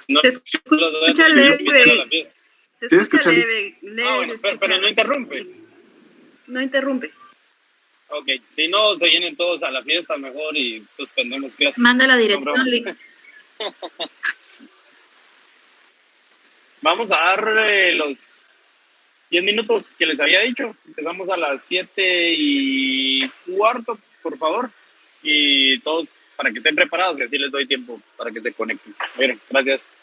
No Se los voy a escucha tener que invitar a leve. la fiesta. Se Sí, escucha escucha. leve. Bueno, pero no interrumpe. No interrumpe. Ok, si no se vienen todos a la fiesta mejor y suspendemos clases. Manda la No, dirección, broma. Lick. Vamos a dar los 10 minutos que les había dicho. Empezamos a las 7:15, por favor. Y todos para que estén preparados y así les doy tiempo para que se conecten. Bueno, gracias.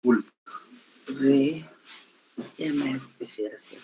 Cool. Sí, ya me quisiera hacer.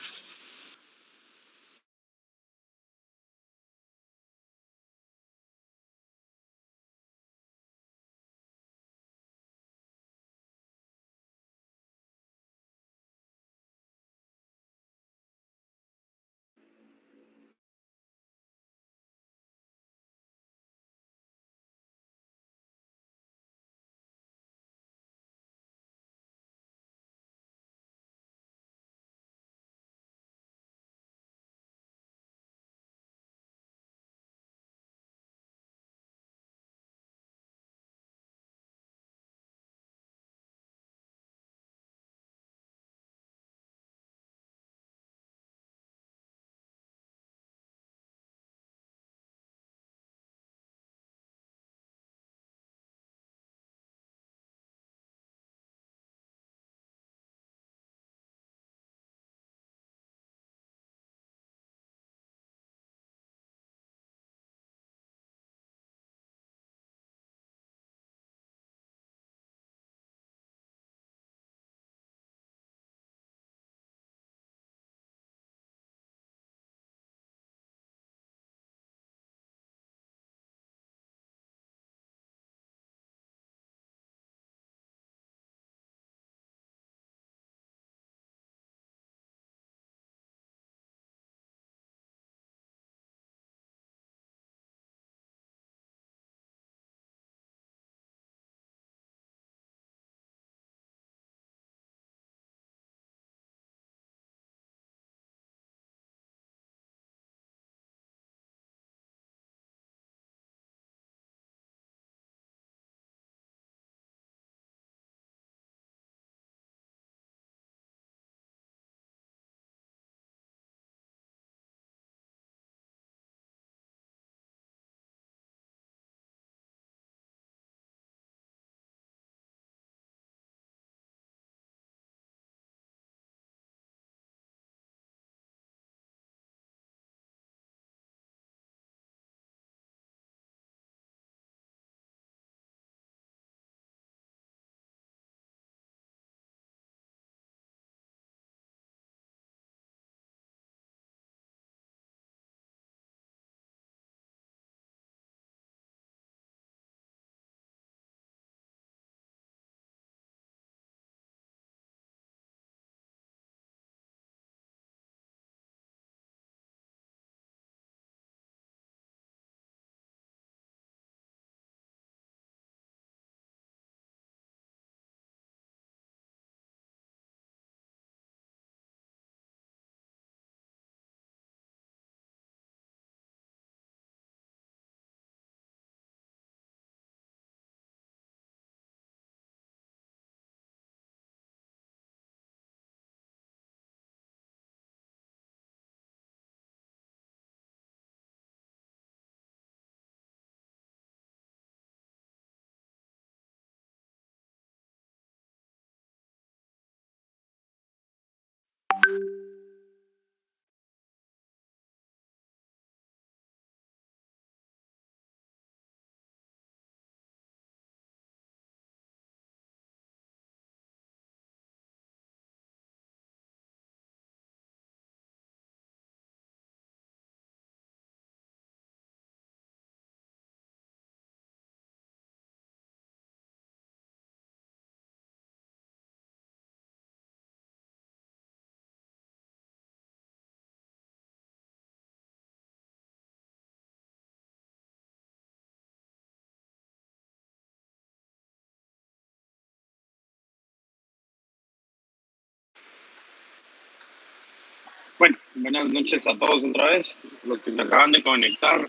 Bueno, buenas noches a todos otra vez, los que se acaban de conectar.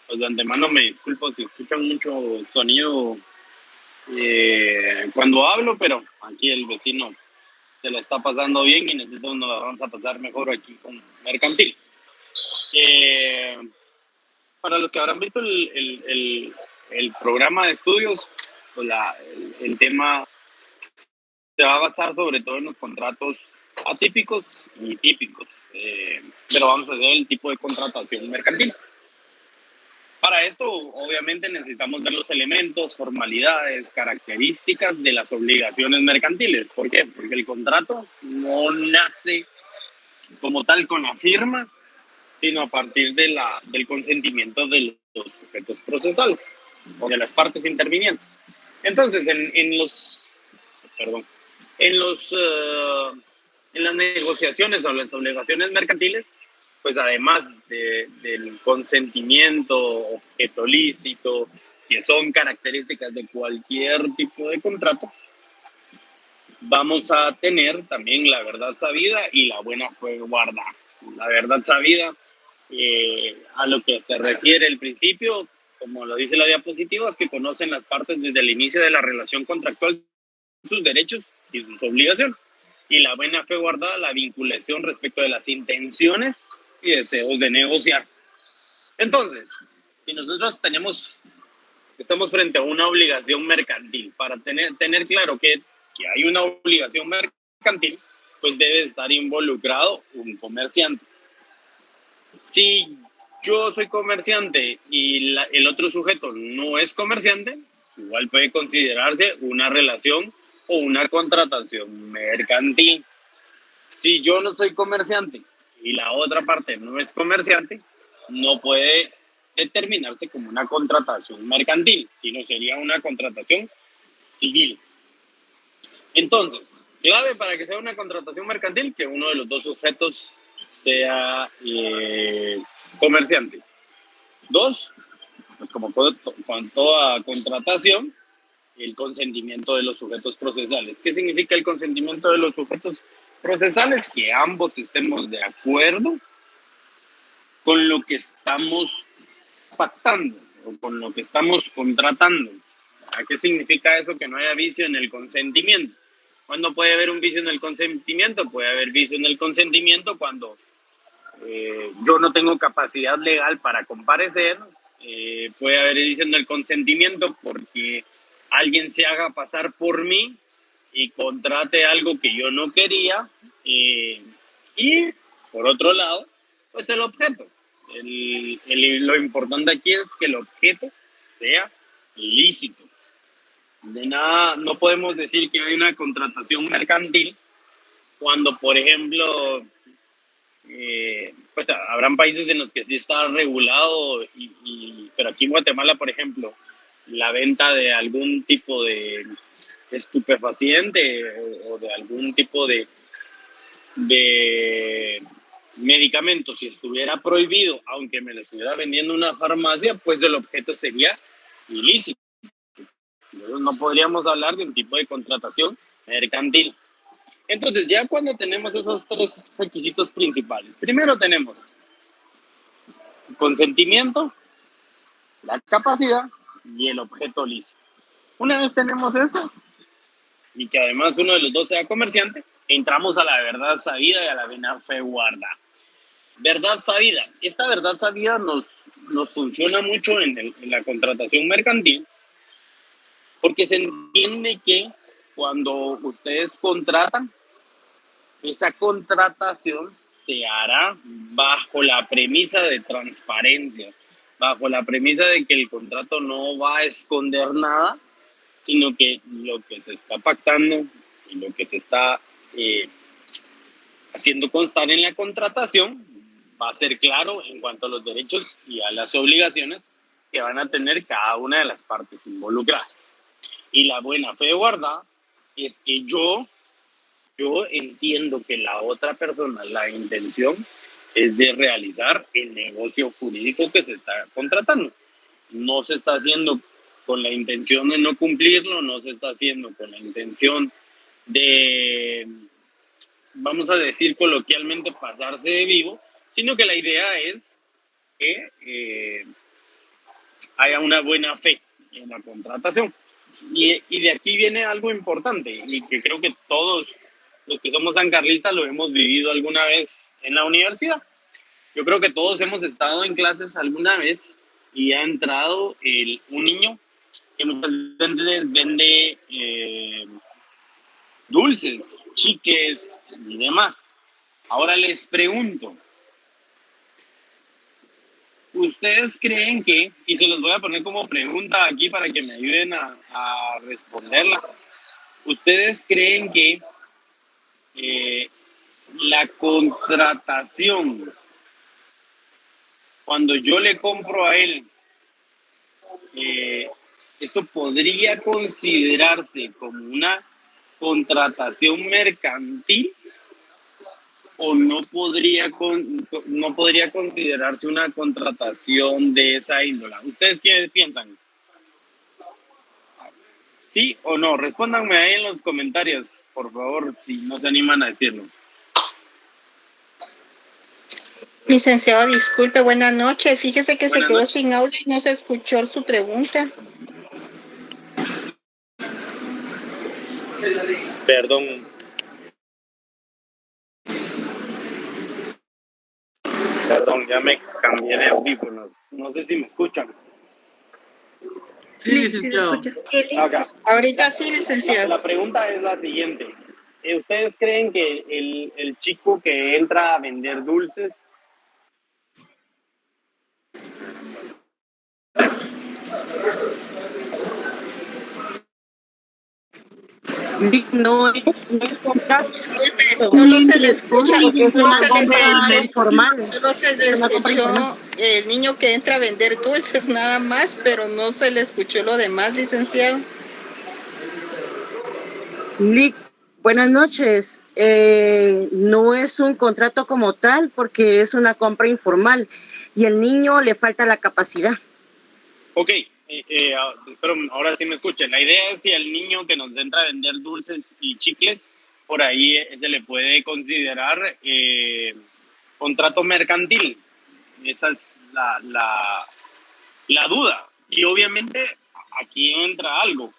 Pues de antemano me disculpo si escuchan mucho sonido cuando hablo, pero aquí el vecino se la está pasando bien y nosotros nos la vamos a pasar mejor aquí con Mercantil. Eh, para los que habrán visto el programa de estudios, pues el tema se va a basar sobre todo en los contratos atípicos y típicos, pero vamos a ver el tipo de contratación mercantil. Para esto, obviamente, necesitamos ver los elementos, formalidades, características de las obligaciones mercantiles. ¿Por qué? Porque el contrato no nace como tal con la firma, sino a partir del consentimiento de los sujetos procesales o de las partes intervinientes. Entonces, perdón, en, los, en las negociaciones o las obligaciones mercantiles, pues además del consentimiento, objeto lícito, que son características de cualquier tipo de contrato, vamos a tener también la verdad sabida y la buena fe guardada. La verdad sabida, a lo que se refiere el principio, como lo dice la diapositiva, es que conocen las partes desde el inicio de la relación contractual, sus derechos y sus obligaciones. Y la buena fe guardada, la vinculación respecto de las intenciones y deseos de negociar. Entonces, si nosotros estamos frente a una obligación mercantil, para tener claro que hay una obligación mercantil, pues debe estar involucrado un comerciante. Si yo soy comerciante y el otro sujeto no es comerciante, igual puede considerarse una relación o una contratación mercantil. Si yo no soy comerciante y la otra parte no es comerciante, no puede determinarse como una contratación mercantil, sino sería una contratación civil. Entonces, clave para que sea una contratación mercantil, que uno de los dos sujetos sea comerciante. Dos, pues como con toda contratación, el consentimiento de los sujetos procesales. ¿Qué significa el consentimiento de los sujetos procesales? Que ambos estemos de acuerdo con lo que estamos pactando o con lo que estamos contratando. ¿A qué significa eso? Que no haya vicio en el consentimiento. ¿Cuándo puede haber un vicio en el consentimiento? Puede haber vicio en el consentimiento cuando yo no tengo capacidad legal para comparecer. Puede haber vicio en el consentimiento porque alguien se haga pasar por mí y contrate algo que yo no quería. Y por otro lado, pues el objeto. Lo importante aquí es que el objeto sea lícito. De nada, no podemos decir que hay una contratación mercantil cuando, por ejemplo, pues habrán países en los que sí está regulado, pero aquí en Guatemala, por ejemplo, la venta de algún tipo de estupefaciente o de algún tipo de medicamentos, si estuviera prohibido, aunque me lo estuviera vendiendo una farmacia, pues el objeto sería ilícito. Entonces no podríamos hablar de un tipo de contratación mercantil. Entonces, ya cuando tenemos esos tres requisitos principales, primero tenemos consentimiento, la capacidad y el objeto lícito. Una vez tenemos eso, y que además uno de los dos sea comerciante, entramos a la verdad sabida y a la buena fe guardada. Verdad sabida. Esta verdad sabida nos funciona mucho en la contratación mercantil, porque se entiende que cuando ustedes contratan, esa contratación se hará bajo la premisa de transparencia, bajo la premisa de que el contrato no va a esconder nada, sino que lo que se está pactando y lo que se está haciendo constar en la contratación va a ser claro en cuanto a los derechos y a las obligaciones que van a tener cada una de las partes involucradas. Y la buena fe guardada es que yo entiendo que la otra persona, la intención es de realizar el negocio jurídico que se está contratando. No se está haciendo con la intención de no cumplirlo, no se está haciendo con la intención de, vamos a decir coloquialmente, pasarse de vivo, sino que la idea es que haya una buena fe en la contratación. Y de aquí viene algo importante y que creo que todos los que somos sancarlistas lo hemos vivido alguna vez en la universidad. Yo creo que todos hemos estado en clases alguna vez y ha entrado un niño que muchas veces vende dulces, chicles y demás. Ahora les pregunto, ¿Ustedes creen que, y se los voy a poner como pregunta aquí para que me ayuden a responderla, ¿ustedes creen que la contratación, cuando yo le compro a él, eso podría considerarse como una contratación mercantil o no podría considerarse una contratación de esa índole? ¿Ustedes qué piensan? ¿Sí o no? Respóndanme ahí en los comentarios, por favor, si no se animan a decirlo. Licenciado, disculpe, buenas noches. Fíjese que se Buenas quedó noches. sin audio y no se escuchó su pregunta. Perdón. Perdón, ya me cambié de audífonos. No sé si me escuchan. Sí, Sí, sí se licenciado. escucha. Acá. Ahorita sí, licenciado. La pregunta es la siguiente. ¿Ustedes creen que el chico que entra a vender dulces No es contrato, Disculpe, es solo se le escucha escucha, porque es solo una se le compra escuchó, informal, solo se le es una compra informal. escuchó el niño que entra a vender dulces nada más, pero no se le escuchó lo demás, licenciado. Buenas noches. No es un contrato como tal porque es una compra informal y al niño le falta la capacidad. Ok, espero ahora sí me escuchen. La idea es si al niño que nos entra a vender dulces y chicles, por ahí se le puede considerar contrato mercantil. Esa es la duda. Y obviamente aquí entra algo.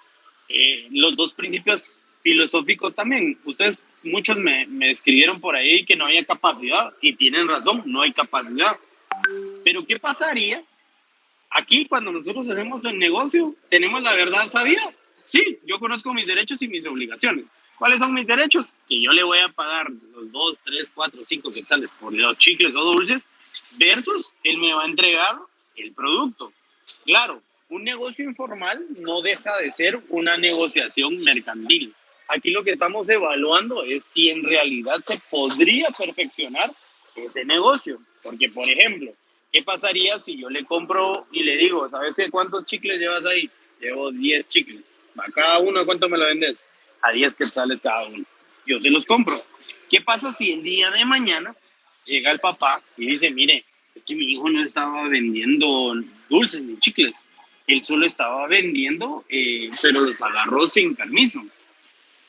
Los dos principios filosóficos también. Ustedes, muchos me escribieron por ahí que no había capacidad y tienen razón, no hay capacidad. Pero ¿qué pasaría? Aquí, cuando nosotros hacemos el negocio, tenemos la verdad sabida. Sí, yo conozco mis derechos y mis obligaciones. ¿Cuáles son mis derechos? Que yo le voy a pagar los 2, 3, 4, 5 quetzales por los chicles o dulces, versus él me va a entregar el producto. Claro, un negocio informal no deja de ser una negociación mercantil. Aquí lo que estamos evaluando es si en realidad se podría perfeccionar ese negocio. Porque, por ejemplo, ¿qué pasaría si yo le compro y le digo, ¿sabes qué? ¿Cuántos chicles llevas ahí? Llevo 10 chicles. ¿A cada uno cuánto me lo vendes? A 10 quetzales cada uno. Yo se los compro. ¿Qué pasa si el día de mañana llega el papá y dice, mire, es que mi hijo no estaba vendiendo dulces ni chicles? Él solo estaba vendiendo, pero los agarró sin permiso.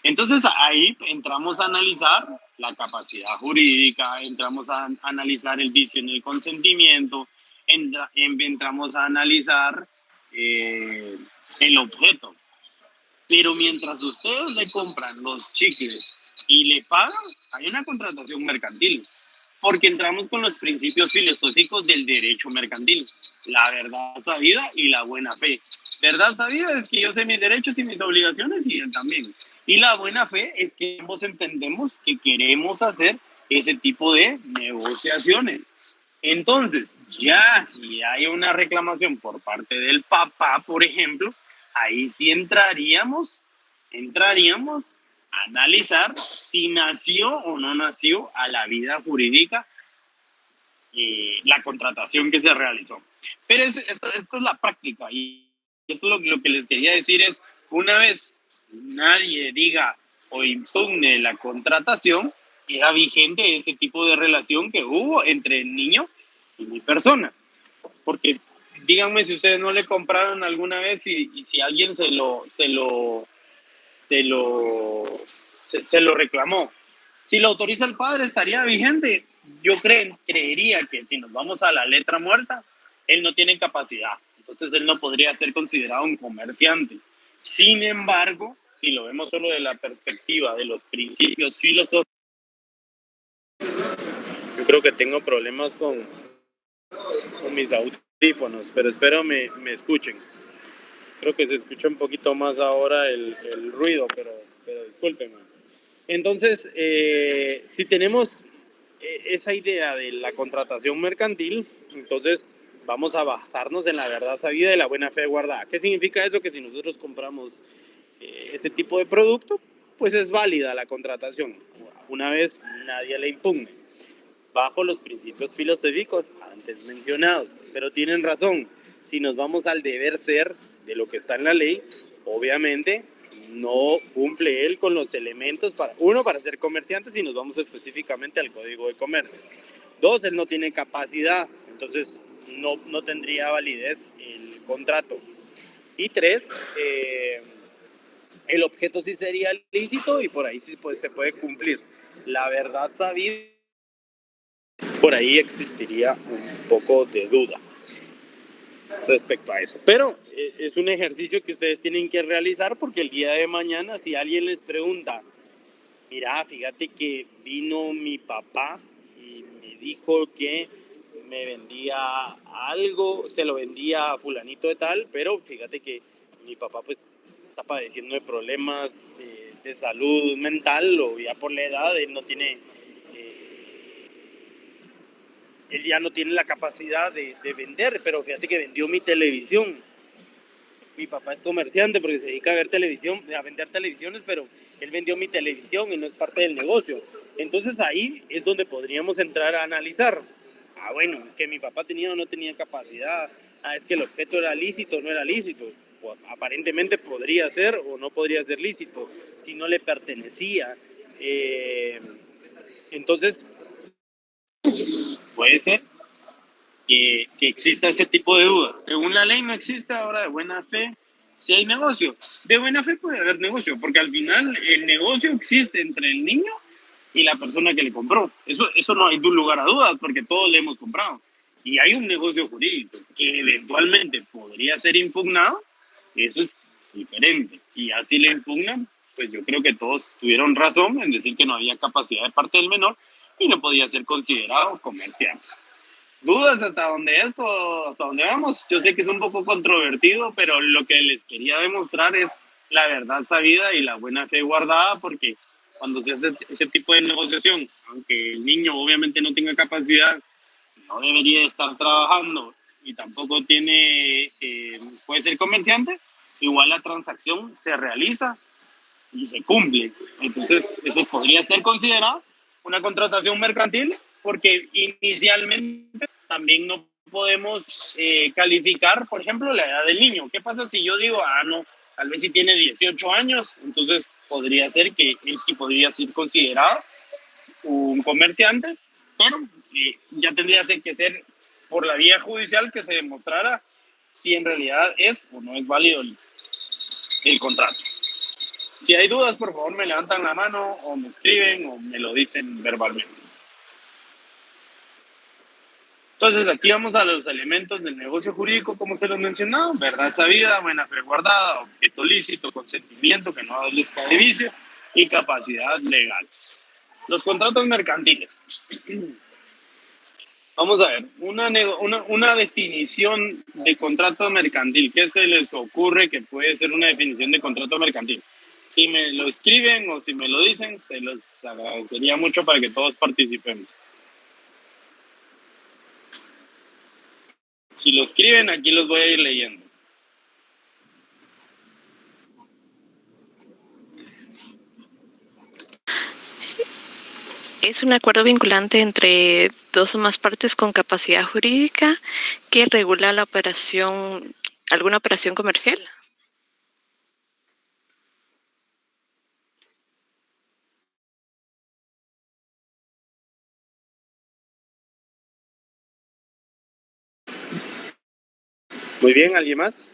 Entonces ahí entramos a analizar la capacidad jurídica, entramos a analizar el vicio en el consentimiento, entramos a analizar el objeto. Pero mientras ustedes le compran los chicles y le pagan, hay una contratación mercantil, porque entramos con los principios filosóficos del derecho mercantil, la verdad sabida y la buena fe. Verdad sabida es que yo sé mis derechos y mis obligaciones y él también. Y la buena fe es que ambos entendemos que queremos hacer ese tipo de negociaciones. Entonces, ya si hay una reclamación por parte del papá, por ejemplo, ahí sí entraríamos a analizar si nació o no nació a la vida jurídica la contratación que se realizó. Pero esto es la práctica y esto lo que les quería decir es, una vez nadie diga o impugne la contratación, queda vigente ese tipo de relación que hubo entre el niño y mi persona. Porque díganme si ustedes no le compraron alguna vez y si alguien se lo reclamó. Si lo autoriza el padre, estaría vigente. Yo creería que si nos vamos a la letra muerta, él no tiene capacidad. Entonces él no podría ser considerado un comerciante. Sin embargo, si lo vemos solo de la perspectiva de los principios filosóficos, yo creo que tengo problemas con mis audífonos, pero espero me escuchen. Creo que se escucha un poquito más ahora el ruido, pero discúlpenme. Entonces, si tenemos esa idea de la contratación mercantil, entonces vamos a basarnos en la verdad sabida y la buena fe guardada. ¿Qué significa eso? Que si nosotros compramos ese tipo de producto, pues es válida la contratación, una vez nadie la impugne, bajo los principios filosóficos antes mencionados. Pero tienen razón, si nos vamos al deber ser de lo que está en la ley, obviamente no cumple él con los elementos para ser comerciante, si nos vamos específicamente al Código de Comercio. 2, él no tiene capacidad, entonces no tendría validez el contrato. Y 3, el objeto sí sería lícito y por ahí sí se puede cumplir. La verdad sabida, por ahí existiría un poco de duda respecto a eso. Pero es un ejercicio que ustedes tienen que realizar, porque el día de mañana, si alguien les pregunta, mira, fíjate que vino mi papá y me dijo que me vendía algo, se lo vendía a fulanito de tal, pero fíjate que mi papá pues está padeciendo de problemas de salud mental, o ya por la edad, él ya no tiene la capacidad de vender, pero fíjate que vendió mi televisión. Mi papá es comerciante porque se dedica a vender televisiones, pero él vendió mi televisión y no es parte del negocio. Entonces ahí es donde podríamos entrar a analizar. Bueno, es que mi papá tenía o no tenía capacidad. Es que el objeto era lícito o no era lícito. Pues, aparentemente podría ser o no podría ser lícito si no le pertenecía. Entonces, puede ser que exista ese tipo de dudas. Según la ley no existe. Ahora, de buena fe, si hay negocio. De buena fe puede haber negocio, porque al final el negocio existe entre el niño y la persona que le compró. Eso no hay lugar a dudas, porque todos le hemos comprado. Y hay un negocio jurídico que eventualmente podría ser impugnado, eso es diferente. Y así le impugnan, pues yo creo que todos tuvieron razón en decir que no había capacidad de parte del menor y no podía ser considerado comercial. ¿Dudas hasta dónde vamos? Yo sé que es un poco controvertido, pero lo que les quería demostrar es la verdad sabida y la buena fe guardada, porque cuando se hace ese tipo de negociación, aunque el niño obviamente no tenga capacidad, no debería estar trabajando y tampoco puede ser comerciante, igual la transacción se realiza y se cumple. Entonces, eso podría ser considerado una contratación mercantil, porque inicialmente también no podemos calificar, por ejemplo, la edad del niño. ¿Qué pasa si yo digo, no, tal vez si tiene 18 años, entonces podría ser que él sí podría ser considerado un comerciante, pero ya tendría que ser por la vía judicial que se demostrara si en realidad es o no es válido el contrato. Si hay dudas, por favor me levantan la mano o me escriben o me lo dicen verbalmente. Entonces aquí vamos a los elementos del negocio jurídico, como se los mencionaba: verdad sabida, buena fe guardada, objeto lícito, consentimiento que no adolezca de vicio y capacidad legal. Los contratos mercantiles. Vamos a ver, una definición de contrato mercantil. ¿Qué se les ocurre que puede ser una definición de contrato mercantil? Si me lo escriben o si me lo dicen, se los agradecería mucho para que todos participemos. Si lo escriben, aquí los voy a ir leyendo. Es un acuerdo vinculante entre dos o más partes con capacidad jurídica que regula alguna operación comercial. Muy bien, ¿alguien más?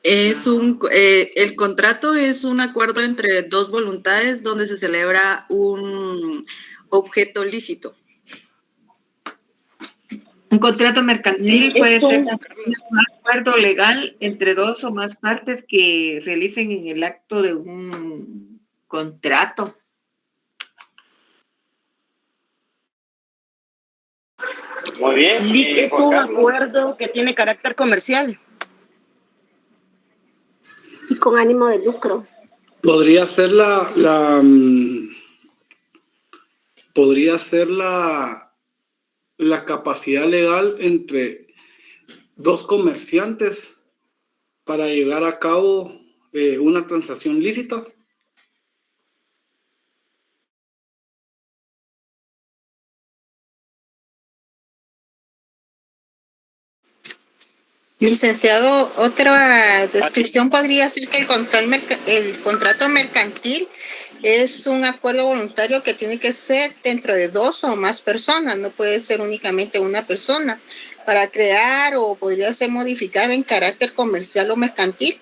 El contrato es un acuerdo entre dos voluntades donde se celebra un objeto lícito. Un contrato mercantil puede ser un acuerdo legal entre dos o más partes que realicen en el acto de un contrato. Muy bien. Es un acuerdo que tiene carácter comercial. Y con ánimo de lucro. Podría ser podría ser la capacidad legal entre dos comerciantes para llevar a cabo una transacción lícita. Licenciado, otra descripción podría ser que el contrato mercantil es un acuerdo voluntario que tiene que ser dentro de dos o más personas, no puede ser únicamente una persona, para crear o podría ser modificado en carácter comercial o mercantil.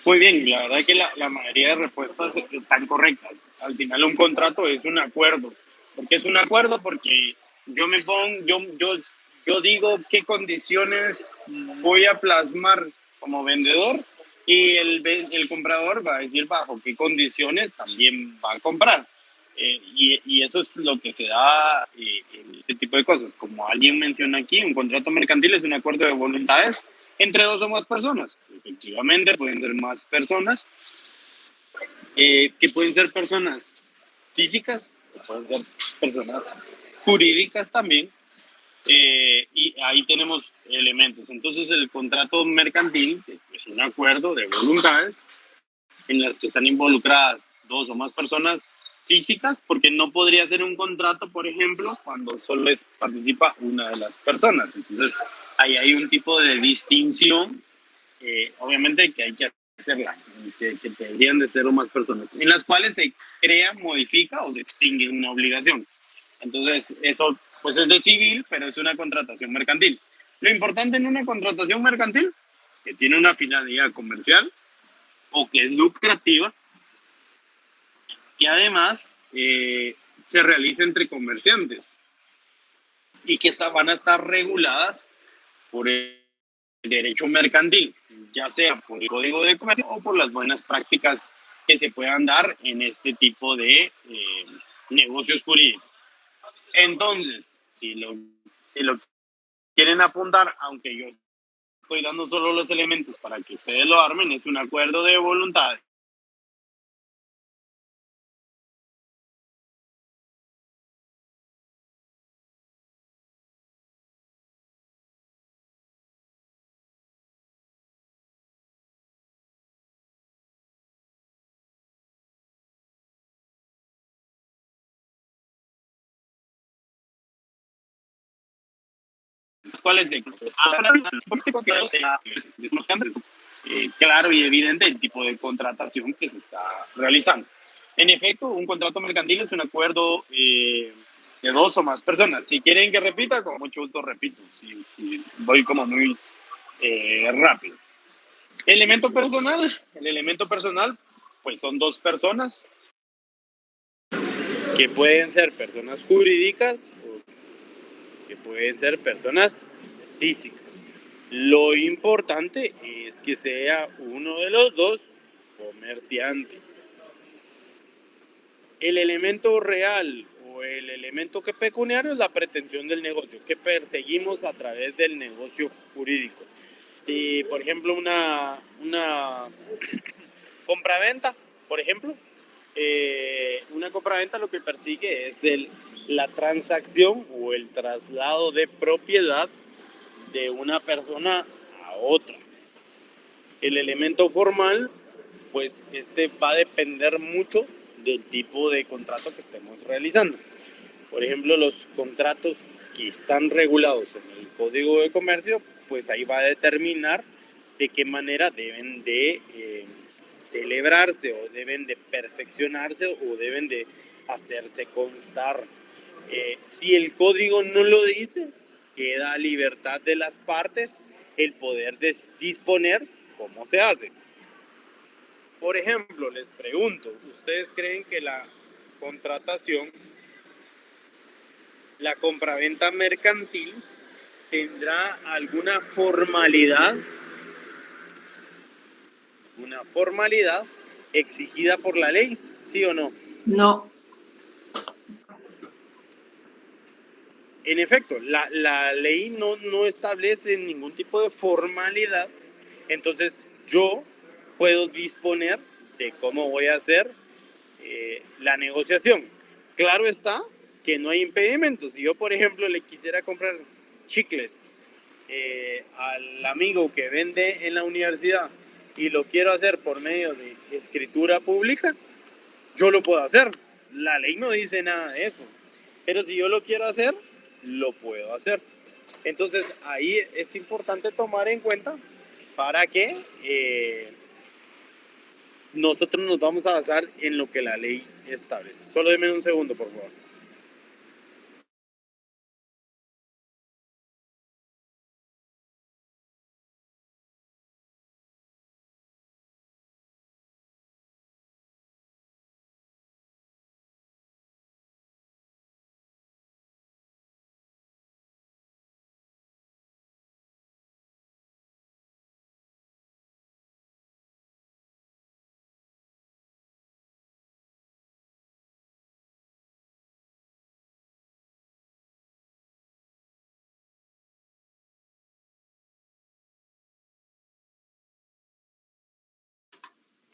Muy bien, la verdad es que la mayoría de respuestas están correctas. Al final un contrato es un acuerdo. ¿Por qué es un acuerdo? Porque yo digo qué condiciones voy a plasmar como vendedor y el comprador va a decir bajo qué condiciones también va a comprar. Y eso es lo que se da en este tipo de cosas. Como alguien menciona aquí, un contrato mercantil es un acuerdo de voluntades entre dos o más personas. Efectivamente, pueden ser más personas, que pueden ser personas físicas, o pueden ser personas jurídicas también, y ahí tenemos elementos. Entonces, el contrato mercantil es un acuerdo de voluntades en las que están involucradas dos o más personas físicas, porque no podría ser un contrato, por ejemplo, cuando solo participa una de las personas. Entonces, ahí hay un tipo de distinción, obviamente, que hay que hacerla, que deberían de ser o más personas, en las cuales se crea, modifica o se extingue una obligación. Entonces, eso pues es de civil, pero es una contratación mercantil. Lo importante en una contratación mercantil, que tiene una finalidad comercial o que es lucrativa, que además se realiza entre comerciantes y que van a estar reguladas por el derecho mercantil, ya sea por el Código de Comercio o por las buenas prácticas que se puedan dar en este tipo de negocios jurídicos. Entonces, si lo quieren apuntar, aunque yo estoy dando solo los elementos para que ustedes lo armen, es un acuerdo de voluntad. ¿Cuál es el claro y evidente el tipo de contratación que se está realizando? En efecto, un contrato mercantil es un acuerdo de dos o más personas. Si quieren que repita, con mucho gusto repito. Si voy como muy rápido. El elemento personal, pues son dos personas que pueden ser personas jurídicas o que pueden ser personas físicas. Lo importante es que sea uno de los dos comerciante. El elemento real o el elemento que pecuniario es la pretensión del negocio, que perseguimos a través del negocio jurídico. Si, por ejemplo, una compraventa, por ejemplo, una compraventa lo que persigue es la transacción o el traslado de propiedad de una persona a otra. El elemento formal, pues va a depender mucho del tipo de contrato que estemos realizando. Por ejemplo, los contratos que están regulados en el Código de Comercio, pues ahí va a determinar de qué manera deben de celebrarse o deben de perfeccionarse o deben de hacerse constar. Si el código no lo dice, queda a libertad de las partes el poder disponer cómo se hace. Por ejemplo, les pregunto, ¿ustedes creen que la contratación, la compraventa mercantil, tendrá alguna formalidad exigida por la ley? ¿Sí o no? No. En efecto, la ley no establece ningún tipo de formalidad, entonces yo puedo disponer de cómo voy a hacer la negociación. Claro está que no hay impedimentos. Si yo, por ejemplo, le quisiera comprar chicles al amigo que vende en la universidad y lo quiero hacer por medio de escritura pública, yo lo puedo hacer. La ley no dice nada de eso. Pero si yo lo quiero hacer, lo puedo hacer. Entonces, ahí es importante tomar en cuenta para que nosotros nos vamos a basar en lo que la ley establece. Solo denme un segundo, por favor.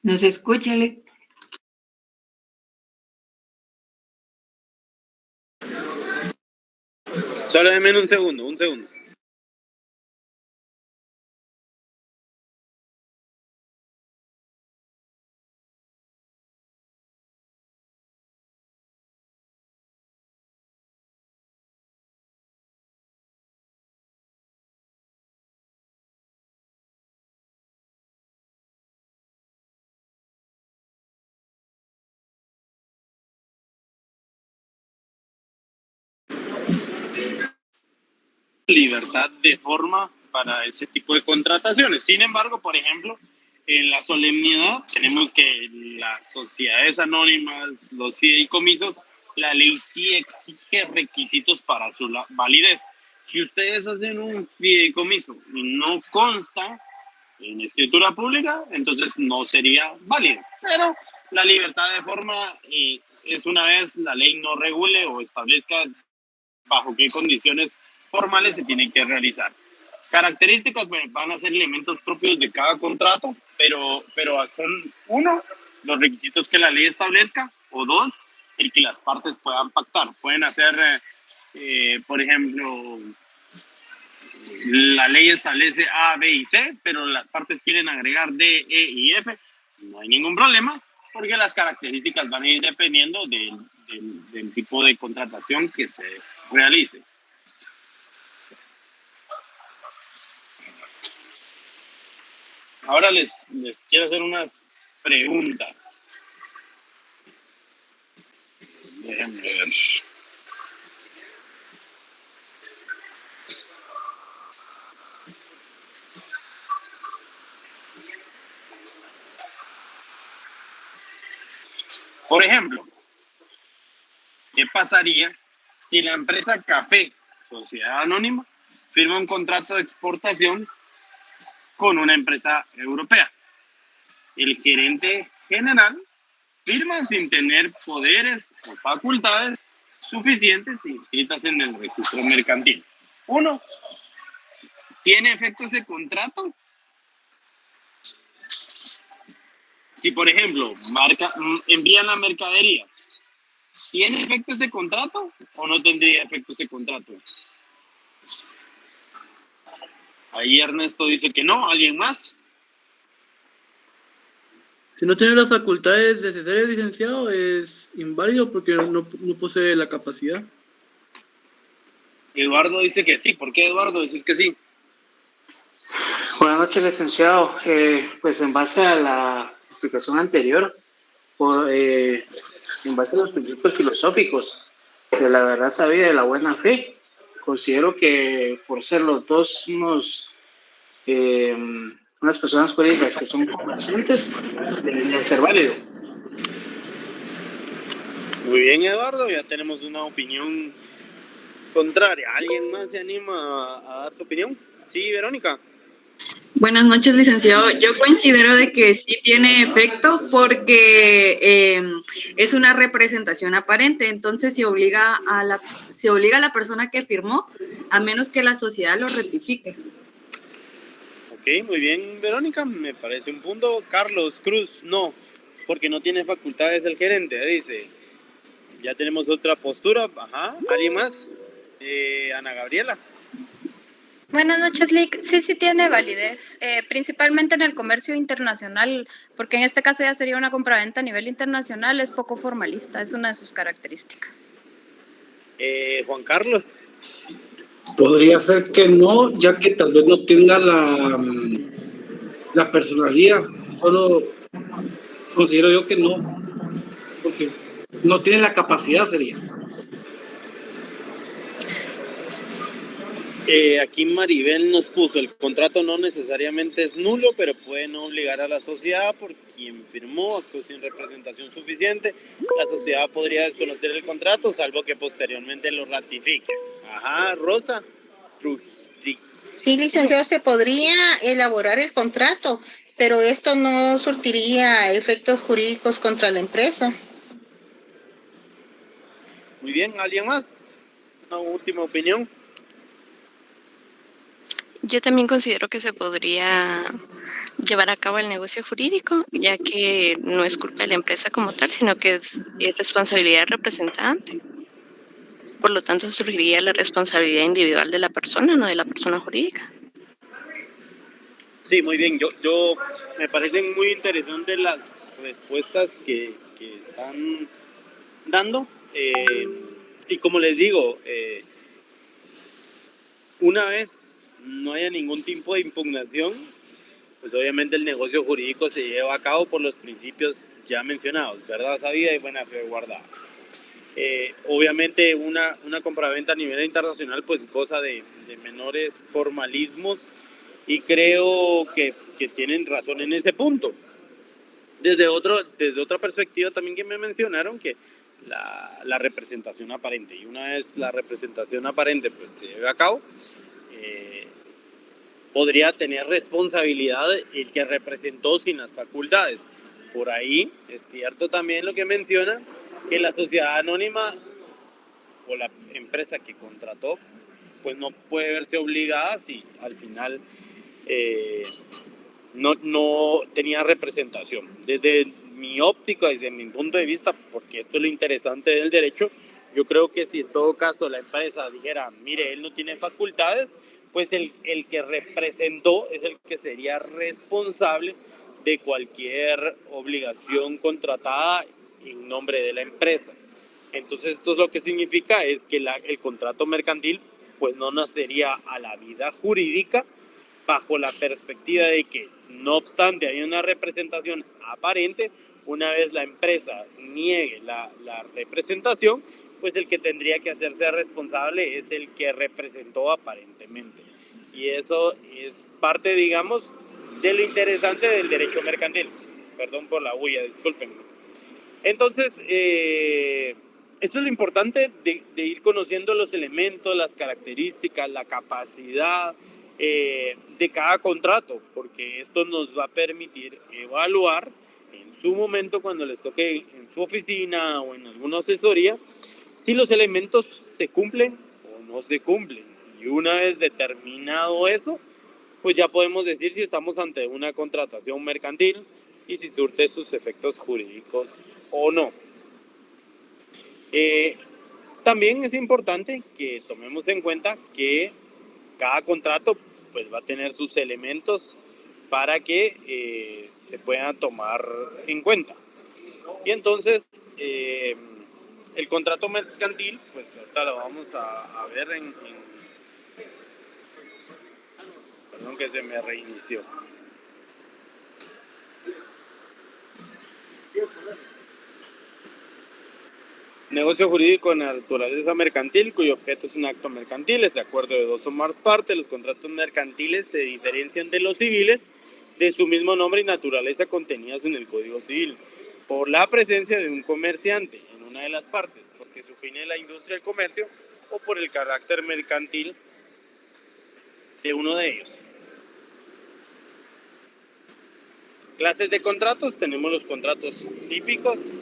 Nos escúchale. Solo denme un segundo, un segundo. Libertad de forma para ese tipo de contrataciones. Sin embargo, por ejemplo, en la solemnidad tenemos que las sociedades anónimas, los fideicomisos, la ley sí exige requisitos para su validez. Si ustedes hacen un fideicomiso y no consta en escritura pública, entonces no sería válido. Pero la libertad de forma es una vez la ley no regule o establezca bajo qué condiciones formales se tienen que realizar. Características, bueno, van a ser elementos propios de cada contrato, pero son, uno, los requisitos que la ley establezca, o dos, el que las partes puedan pactar. Pueden hacer, por ejemplo, la ley establece A, B y C, pero las partes quieren agregar D, E y F, no hay ningún problema, porque las características van a ir dependiendo del tipo de contratación que se realice. Ahora les quiero hacer unas preguntas. Déjenme ver. Por ejemplo, ¿qué pasaría si la empresa Café, Sociedad Anónima, firma un contrato de exportación con una empresa europea? El gerente general firma sin tener poderes o facultades suficientes inscritas en el registro mercantil. Uno, ¿tiene efecto ese contrato? Si, por ejemplo, envían la mercadería, ¿tiene efecto ese contrato o no tendría efecto ese contrato? Ahí Ernesto dice que no. ¿Alguien más? Si no tiene las facultades necesarias, licenciado, es inválido porque no posee la capacidad. Eduardo dice que sí. ¿Por qué, Eduardo, dices que sí? Buenas noches, licenciado. Pues en base a la explicación anterior, en base a los principios filosóficos de la verdad sabida y de la buena fe, considero que por ser los dos unas personas jurídicas que son competentes, debería ser válido. Muy bien, Eduardo, ya tenemos una opinión contraria. ¿Alguien más se anima a dar su opinión? Sí, Verónica. Buenas noches, licenciado. Yo considero de que sí tiene efecto porque es una representación aparente, entonces se obliga a la persona que firmó, a menos que la sociedad lo rectifique. Ok, muy bien, Verónica, me parece un punto. Carlos Cruz, no, porque no tiene facultades el gerente, dice. Ya tenemos otra postura. Ajá. ¿Alguien más? Ana Gabriela. Buenas noches, Lick. Sí, sí tiene validez, principalmente en el comercio internacional, porque en este caso ya sería una compraventa a nivel internacional, es poco formalista, es una de sus características. Juan Carlos. Podría ser que no, ya que tal vez no tenga la personalidad. Solo considero yo que no, porque no tiene la capacidad, sería. Aquí Maribel nos puso, el contrato no necesariamente es nulo, pero puede no obligar a la sociedad por quien firmó, actuó sin representación suficiente. La sociedad podría desconocer el contrato, salvo que posteriormente lo ratifique. Ajá, Rosa. Sí, licenciado, se podría elaborar el contrato, pero esto no surtiría efectos jurídicos contra la empresa. Muy bien, ¿alguien más? Una última opinión. Yo también considero que se podría llevar a cabo el negocio jurídico, ya que no es culpa de la empresa como tal, sino que es responsabilidad del representante. Por lo tanto, surgiría la responsabilidad individual de la persona, no de la persona jurídica. Sí, muy bien. Yo me parecen muy interesantes las respuestas que están dando. Y como les digo, una vez no haya ningún tipo de impugnación, pues obviamente el negocio jurídico se lleva a cabo por los principios ya mencionados, verdad sabida y buena fe guardada. Obviamente una compraventa a nivel internacional pues goza de menores formalismos y creo que tienen razón en ese punto. Desde otra perspectiva también que me mencionaron que la representación aparente, y una vez la representación aparente pues se lleve a cabo, podría tener responsabilidad el que representó sin las facultades. Por ahí es cierto también lo que menciona, que la sociedad anónima o la empresa que contrató pues no puede verse obligada si al final no tenía representación. Desde mi óptica, desde mi punto de vista, porque esto es lo interesante del derecho, yo creo que si en todo caso la empresa dijera, mire, él no tiene facultades, pues el que representó es el que sería responsable de cualquier obligación contratada en nombre de la empresa. Entonces esto es lo que significa es que el contrato mercantil pues no nacería a la vida jurídica bajo la perspectiva de que no obstante hay una representación aparente, una vez la empresa niegue la representación, pues el que tendría que hacerse responsable es el que representó aparentemente. Y eso es parte, digamos, de lo interesante del derecho mercantil. Perdón por la bulla, discúlpenme. Entonces, esto es lo importante de ir conociendo los elementos, las características, la capacidad de cada contrato, porque esto nos va a permitir evaluar en su momento cuando les toque en su oficina o en alguna asesoría si los elementos se cumplen o no se cumplen. Y una vez determinado eso, pues ya podemos decir si estamos ante una contratación mercantil y si surte sus efectos jurídicos o no. También es importante que tomemos en cuenta que cada contrato pues, va a tener sus elementos para que se puedan tomar en cuenta. Y entonces, el contrato mercantil, pues ahorita lo vamos a ver Perdón que se me reinició. Negocio jurídico de naturaleza mercantil, cuyo objeto es un acto mercantil, es de acuerdo de dos o más partes. Los contratos mercantiles se diferencian de los civiles de su mismo nombre y naturaleza contenidos en el Código Civil, por la presencia de un comerciante en una de las partes, porque su fin es la industria del comercio, o por el carácter mercantil de uno de ellos. Clases de contratos, tenemos los contratos típicos,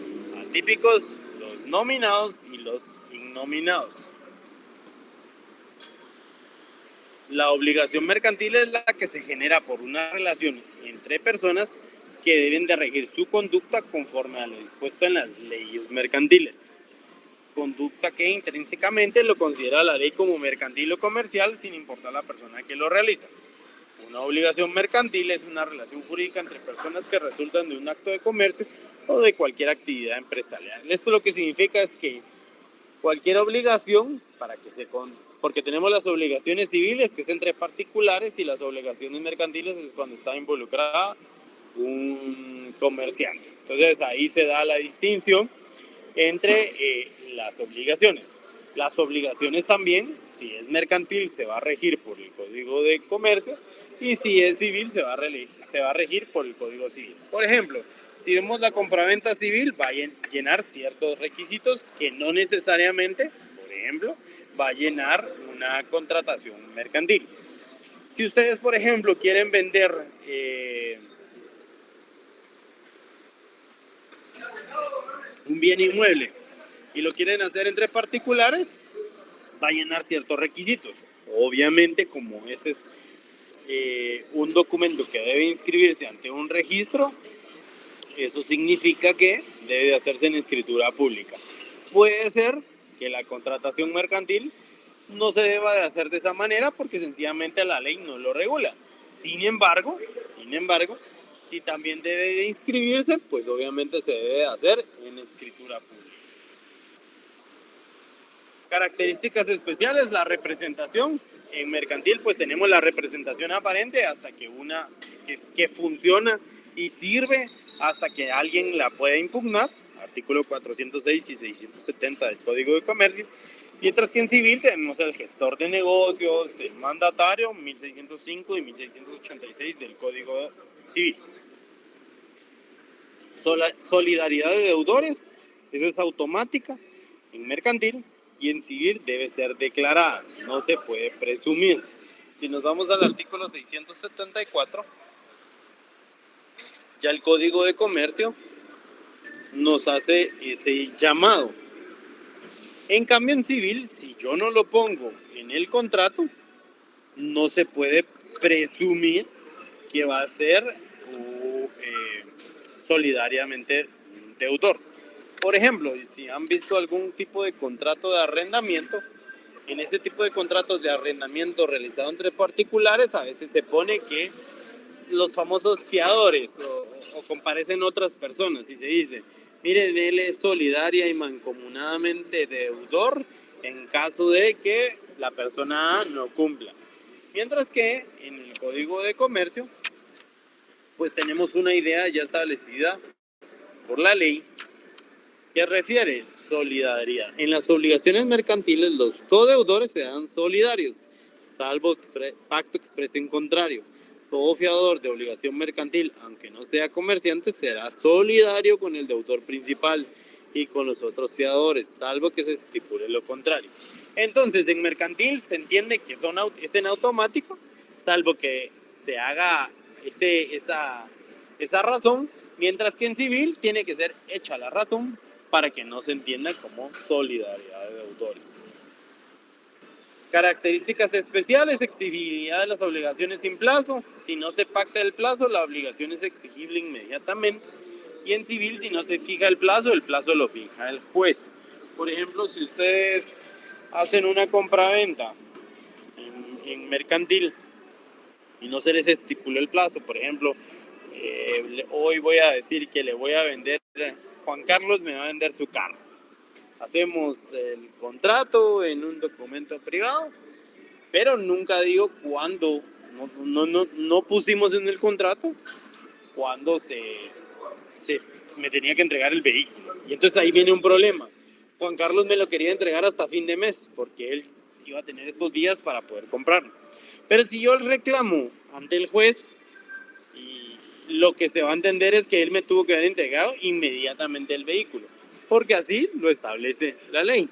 atípicos, los nominados y los innominados. La obligación mercantil es la que se genera por una relación entre personas que deben de regir su conducta conforme a lo dispuesto en las leyes mercantiles. conducta que intrínsecamente lo considera la ley como mercantil o comercial sin importar la persona que lo realiza. Una obligación mercantil es una relación jurídica entre personas que resultan de un acto de comercio o de cualquier actividad empresarial. Esto lo que significa es que cualquier obligación, porque tenemos las obligaciones civiles, que es entre particulares, y las obligaciones mercantiles es cuando está involucrada un comerciante. Entonces ahí se da la distinción entre las obligaciones. Las obligaciones también, si es mercantil, se va a regir por el Código de Comercio, y si es civil, se va a regir por el Código Civil. Por ejemplo, si vemos la compraventa civil, va a llenar ciertos requisitos que no necesariamente, por ejemplo, va a llenar una contratación mercantil. Si ustedes, por ejemplo, quieren vender un bien inmueble y lo quieren hacer entre particulares, va a llenar ciertos requisitos. Obviamente, como ese es un documento que debe inscribirse ante un registro, eso significa que debe de hacerse en escritura pública. Puede ser que la contratación mercantil no se deba de hacer de esa manera porque sencillamente la ley no lo regula. Sin embargo, si también debe de inscribirse, pues obviamente se debe de hacer en escritura pública. Características especiales, la representación. En mercantil pues tenemos la representación aparente hasta que que funciona y sirve hasta que alguien la pueda impugnar, artículo 406 y 670 del Código de Comercio, mientras que en civil tenemos el gestor de negocios, el mandatario, 1605 y 1686 del Código Civil. Solidaridad de deudores, esa es automática en mercantil, y en civil debe ser declarada, no se puede presumir. Si nos vamos al artículo 674, ya el Código de Comercio nos hace ese llamado. En cambio, en civil, si yo no lo pongo en el contrato, no se puede presumir que va a ser solidariamente deudor. Por ejemplo, si han visto algún tipo de contrato de arrendamiento, en ese tipo de contratos de arrendamiento realizado entre particulares, a veces se pone que los famosos fiadores o comparecen otras personas y se dice, miren, él es solidaria y mancomunadamente deudor en caso de que la persona A no cumpla. Mientras que en el Código de Comercio, pues tenemos una idea ya establecida por la ley que refiere solidaridad. En las obligaciones mercantiles, los codeudores se dan solidarios, salvo pacto expreso en contrario. Todo fiador de obligación mercantil, aunque no sea comerciante, será solidario con el deudor principal y con los otros fiadores, salvo que se estipule lo contrario. Entonces, en mercantil se entiende que es en automático, salvo que se haga esa razón, mientras que en civil tiene que ser hecha la razón para que no se entienda como solidaridad de deudores. Características especiales, exigibilidad de las obligaciones sin plazo. Si no se pacta el plazo, la obligación es exigible inmediatamente. Y en civil, si no se fija el plazo lo fija el juez. Por ejemplo, si ustedes hacen una compraventa en mercantil y no se les estipuló el plazo, por ejemplo, hoy voy a decir que le voy a vender, Juan Carlos me va a vender su carro. Hacemos el contrato en un documento privado, pero nunca digo cuándo, no pusimos en el contrato cuándo me tenía que entregar el vehículo. Y entonces ahí viene un problema. Juan Carlos me lo quería entregar hasta fin de mes, porque él iba a tener estos días para poder comprarlo. Pero si yo reclamo ante el juez, lo que se va a entender es que él me tuvo que haber entregado inmediatamente el vehículo, porque así lo establece la ley.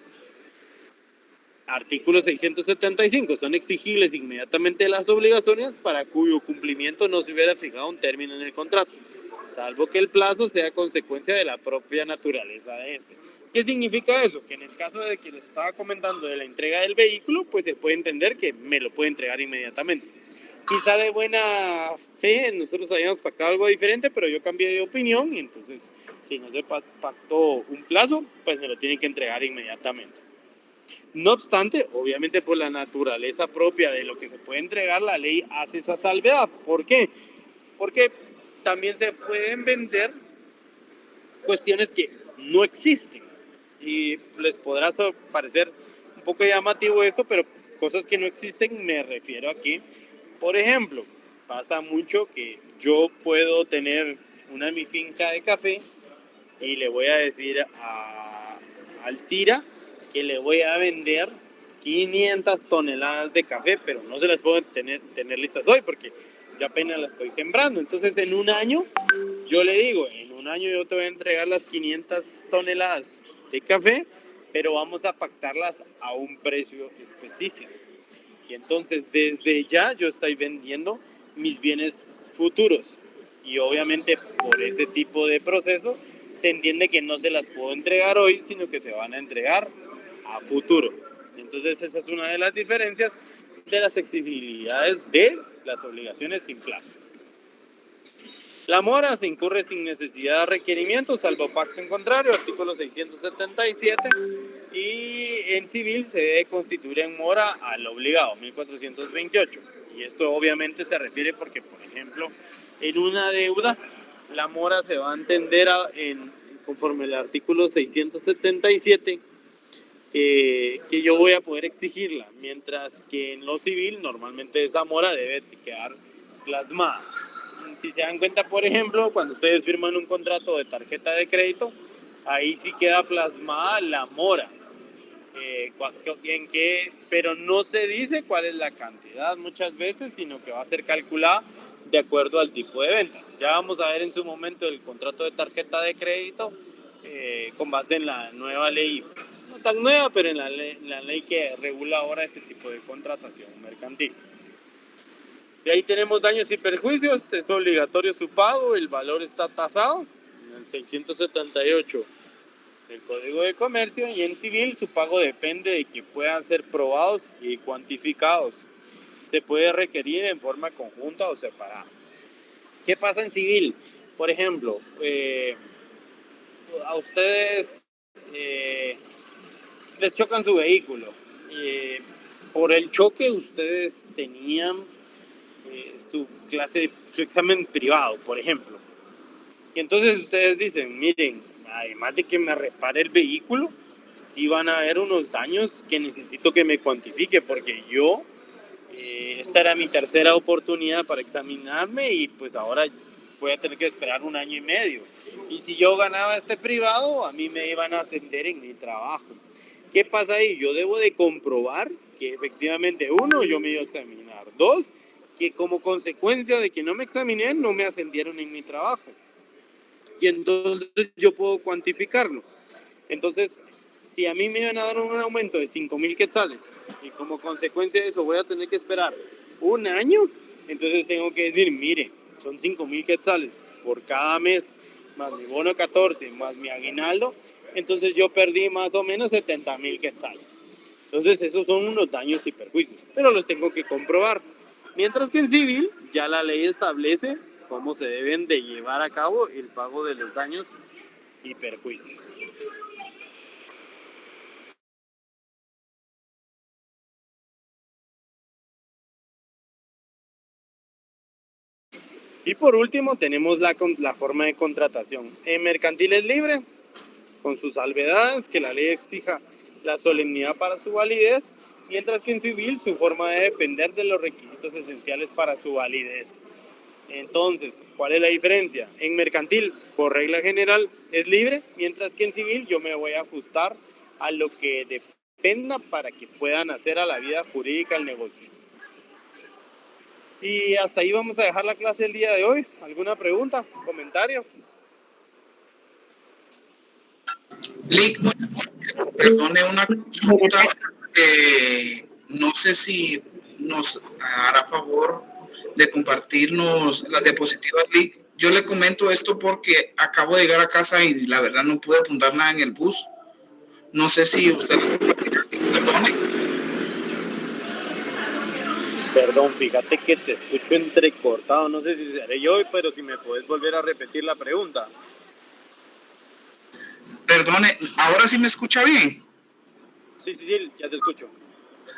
Artículo 675. Son exigibles inmediatamente las obligaciones para cuyo cumplimiento no se hubiera fijado un término en el contrato, salvo que el plazo sea consecuencia de la propia naturaleza de este. ¿Qué significa eso? Que en el caso de que les estaba comentando de la entrega del vehículo, pues se puede entender que me lo puede entregar inmediatamente. quizá de buena fe nosotros habíamos pactado algo diferente, pero yo cambié de opinión y entonces si no se pactó un plazo, pues me lo tienen que entregar inmediatamente. No obstante, obviamente por la naturaleza propia de lo que se puede entregar, la ley hace esa salvedad. ¿Por qué? Porque también se pueden vender cuestiones que no existen. Y les podrá parecer un poco llamativo esto, pero cosas que no existen me refiero a que, por ejemplo, pasa mucho que yo puedo tener mi finca de café y le voy a decir a Alcira que le voy a vender 500 toneladas de café, pero no se las puedo tener listas hoy porque yo apenas las estoy sembrando. Entonces, en un año, yo le digo, en un año yo te voy a entregar las 500 toneladas de café, pero vamos a pactarlas a un precio específico. Y entonces, desde ya, yo estoy vendiendo mis bienes futuros. Y obviamente, por ese tipo de proceso, se entiende que no se las puedo entregar hoy, sino que se van a entregar a futuro. Entonces, esa es una de las diferencias de las exigibilidades de las obligaciones sin plazo. La mora se incurre sin necesidad de requerimientos, salvo pacto en contrario, artículo 677, y en civil se debe constituir en mora al obligado, 1428. Y esto obviamente se refiere porque, por ejemplo, en una deuda, la mora se va a entender conforme al artículo 677, que yo voy a poder exigirla, mientras que en lo civil normalmente esa mora debe quedar plasmada. Si se dan cuenta, por ejemplo, cuando ustedes firman un contrato de tarjeta de crédito, ahí sí queda plasmada la mora, pero no se dice cuál es la cantidad muchas veces, sino que va a ser calculada de acuerdo al tipo de venta. Ya vamos a ver en su momento el contrato de tarjeta de crédito con base en la nueva ley, no tan nueva, pero en la ley que regula ahora ese tipo de contratación mercantil. Y ahí tenemos daños y perjuicios, es obligatorio su pago, el valor está tasado en el 678 del Código de Comercio, y en civil su pago depende de que puedan ser probados y cuantificados. Se puede requerir en forma conjunta o separada. ¿Qué pasa en civil? Por ejemplo, a ustedes les chocan su vehículo. Por el choque ustedes tenían su examen privado, por ejemplo. Y entonces ustedes dicen, miren, además de que me repare el vehículo, sí van a haber unos daños que necesito que me cuantifique, porque yo, esta era mi tercera oportunidad para examinarme y pues ahora voy a tener que esperar 1 año y medio. Y si yo ganaba este privado, a mí me iban a ascender en mi trabajo. ¿Qué pasa ahí? Yo debo de comprobar que efectivamente, 1, yo me iba a examinar. 2, que como consecuencia de que no me examiné, no me ascendieron en mi trabajo. Y entonces yo puedo cuantificarlo. Entonces, si a mí me iban a dar un aumento de 5,000 quetzales y como consecuencia de eso voy a tener que esperar 1 año, entonces tengo que decir, mire, son 5,000 quetzales por cada mes, más mi bono 14, más mi aguinaldo, entonces yo perdí más o menos 70,000 quetzales. Entonces esos son unos daños y perjuicios, pero los tengo que comprobar. Mientras que en civil ya la ley establece cómo se deben de llevar a cabo el pago de los daños y perjuicios. Y por último tenemos la forma de contratación. En mercantil es libre, con sus salvedades, que la ley exija la solemnidad para su validez, mientras que en civil su forma debe depender de los requisitos esenciales para su validez. Entonces, ¿cuál es la diferencia? En mercantil, por regla general, es libre, mientras que en civil yo me voy a ajustar a lo que dependa para que puedan hacer a la vida jurídica el negocio. Y hasta ahí vamos a dejar la clase del día de hoy. ¿Alguna pregunta? ¿Comentario? Lick, perdone una consulta. No sé si nos hará favor de compartirnos las diapositivas, Lick. Yo le comento esto porque acabo de llegar a casa y la verdad no pude apuntar nada en el bus. No sé si usted las perdone. Perdón, fíjate que te escucho entrecortado. No sé si seré yo, pero si me puedes volver a repetir la pregunta. Perdone, ¿ahora sí me escucha bien? Sí, ya te escucho.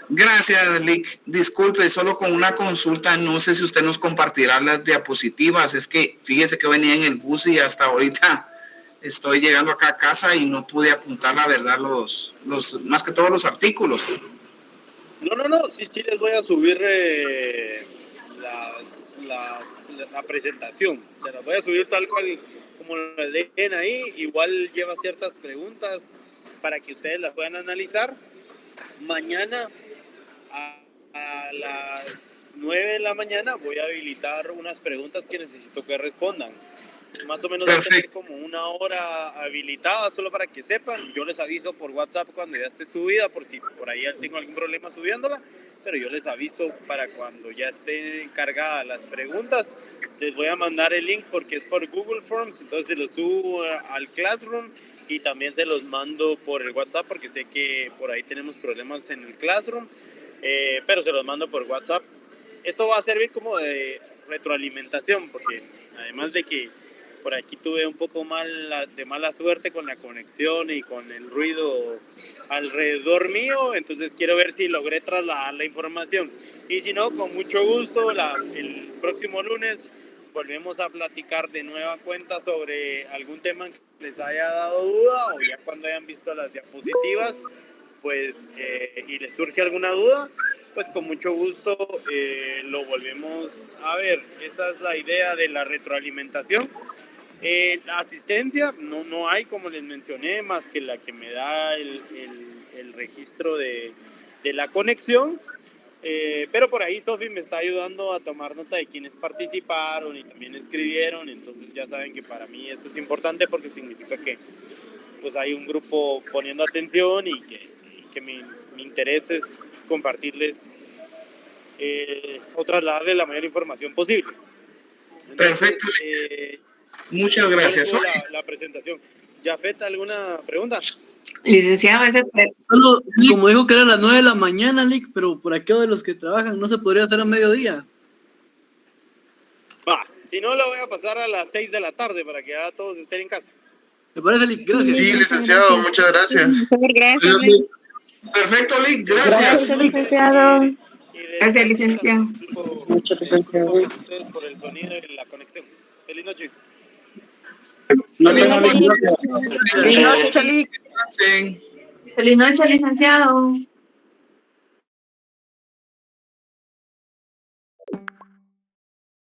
Gracias, Lick. Disculpe, solo con una consulta, no sé si usted nos compartirá las diapositivas. Es que fíjese que venía en el bus y hasta ahorita estoy llegando acá a casa y no pude apuntar la verdad los más que todos los artículos. No, sí les voy a subir la presentación. Se las voy a subir tal cual como la leen ahí. Igual lleva ciertas preguntas para que ustedes las puedan analizar. Mañana a las 9 de la mañana voy a habilitar unas preguntas que necesito que respondan. Más o menos va a tener como una hora habilitada, solo para que sepan. Yo les aviso por WhatsApp cuando ya esté subida, por si por ahí tengo algún problema subiéndola, pero yo les aviso para cuando ya estén cargadas las preguntas. Les voy a mandar el link porque es por Google Forms, entonces se los subo al Classroom y también se los mando por el WhatsApp porque sé que por ahí tenemos problemas en el Classroom, pero se los mando por WhatsApp. Esto va a servir como de retroalimentación porque además de que por aquí tuve un poco de mala suerte con la conexión y con el ruido alrededor mío, entonces quiero ver si logré trasladar la información. Y si no, con mucho gusto, el próximo lunes volvemos a platicar de nueva cuenta sobre algún tema que les haya dado duda o ya cuando hayan visto las diapositivas, pues, y les surge alguna duda, pues con mucho gusto lo volvemos a ver. Esa es la idea de la retroalimentación. La asistencia no hay, como les mencioné, más que la que me da el registro de la conexión, pero por ahí Sofi me está ayudando a tomar nota de quienes participaron y también escribieron, entonces ya saben que para mí eso es importante porque significa que pues hay un grupo poniendo atención y que mi interés es compartirles o trasladarles la mayor información posible. Entonces, perfecto. Muchas gracias. La presentación. Jafet, ¿alguna pregunta? Licenciado, solo como dijo que era a las 9 de la mañana, Lick, pero por aquello de los que trabajan, ¿no se podría hacer a mediodía? Si no, lo voy a pasar a las 6 de la tarde para que ya todos estén en casa. ¿Me parece, Lick? Gracias. Sí, licenciado, muchas gracias. Gracias. Perfecto, Lick, gracias. Licenciado. Gracias, licenciado. Muchas gracias a ustedes por el sonido y la conexión. Feliz noche. Feliz noche, Lic. Feliz noche, licenciado.